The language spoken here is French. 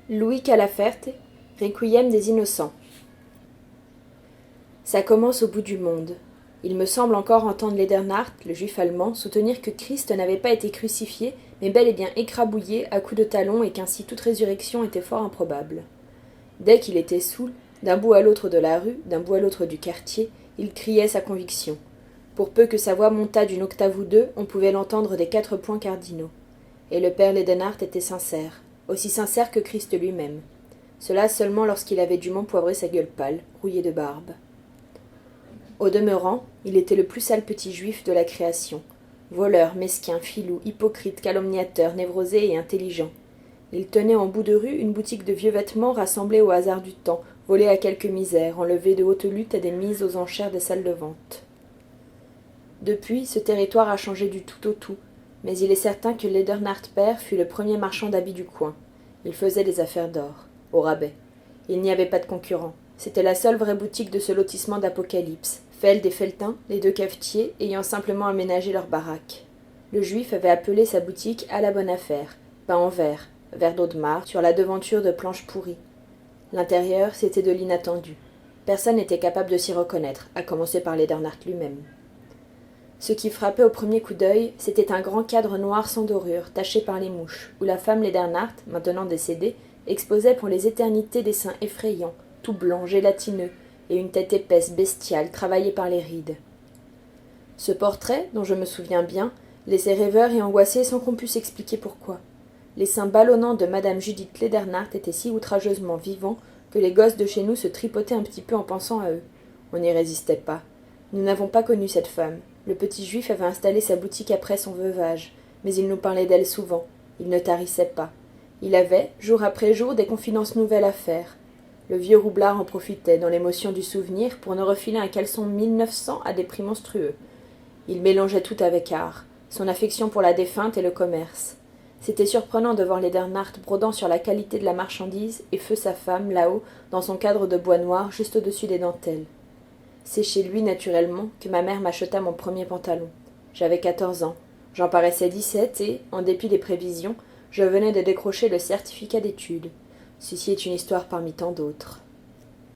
Louis Calaferte, Requiem des innocents. Ça commence au bout du monde. Il me semble encore entendre Ledernhardt, le juif allemand, soutenir que Christ n'avait pas été crucifié, mais bel et bien écrabouillé à coups de talons et qu'ainsi toute résurrection était fort improbable. Dès qu'il était saoul, d'un bout à l'autre de la rue, d'un bout à l'autre du quartier, il criait sa conviction. Pour peu que sa voix montât d'une octave ou deux, on pouvait l'entendre des 4 points cardinaux. Et le père Ledernhardt était sincère, aussi sincère que Christ lui-même. Cela seulement lorsqu'il avait dûment poivré sa gueule pâle, rouillée de barbe. Au demeurant, il était le plus sale petit juif de la création. Voleur, mesquin, filou, hypocrite, calomniateur, névrosé et intelligent. Il tenait en bout de rue une boutique de vieux vêtements rassemblés au hasard du temps, volés à quelque misère, enlevés de haute lutte à des mises aux enchères des salles de vente. Depuis, ce territoire a changé du tout au tout, mais il est certain que Ledernhardt père fut le premier marchand d'habits du coin. Il faisait des affaires d'or, au rabais. Il n'y avait pas de concurrent. C'était la seule vraie boutique de ce lotissement d'Apocalypse. Feld et Feltin, les deux cafetiers, ayant simplement aménagé leur baraque. Le juif avait appelé sa boutique à la bonne affaire, peint en verre d'eau de marre, sur la devanture de planches pourries. L'intérieur, c'était de l'inattendu. Personne n'était capable de s'y reconnaître, à commencer par Ledernhardt lui-même. Ce qui frappait au premier coup d'œil, c'était un grand cadre noir sans dorure, taché par les mouches, où la femme Ledernhardt, maintenant décédée, exposait pour les éternités des seins effrayants, tout blancs, gélatineux, et une tête épaisse, bestiale, travaillée par les rides. Ce portrait, dont je me souviens bien, laissait rêveur et angoissé sans qu'on pût s'expliquer pourquoi. Les seins ballonnants de madame Judith Ledernhardt étaient si outrageusement vivants que les gosses de chez nous se tripotaient un petit peu en pensant à eux. On n'y résistait pas. Nous n'avons pas connu cette femme. Le petit juif avait installé sa boutique après son veuvage, mais il nous parlait d'elle souvent. Il ne tarissait pas. Il avait, jour après jour, des confidences nouvelles à faire. Le vieux roublard en profitait, dans l'émotion du souvenir, pour nous refiler un caleçon 1900 à des prix monstrueux. Il mélangeait tout avec art, son affection pour la défunte et le commerce. C'était surprenant de voir Ledernhardt brodant sur la qualité de la marchandise et feu sa femme, là-haut, dans son cadre de bois noir, juste au-dessus des dentelles. C'est chez lui, naturellement, que ma mère m'acheta mon premier pantalon. J'avais 14 ans. J'en paraissais 17 et, en dépit des prévisions, je venais de décrocher le certificat d'études. Ceci est une histoire parmi tant d'autres.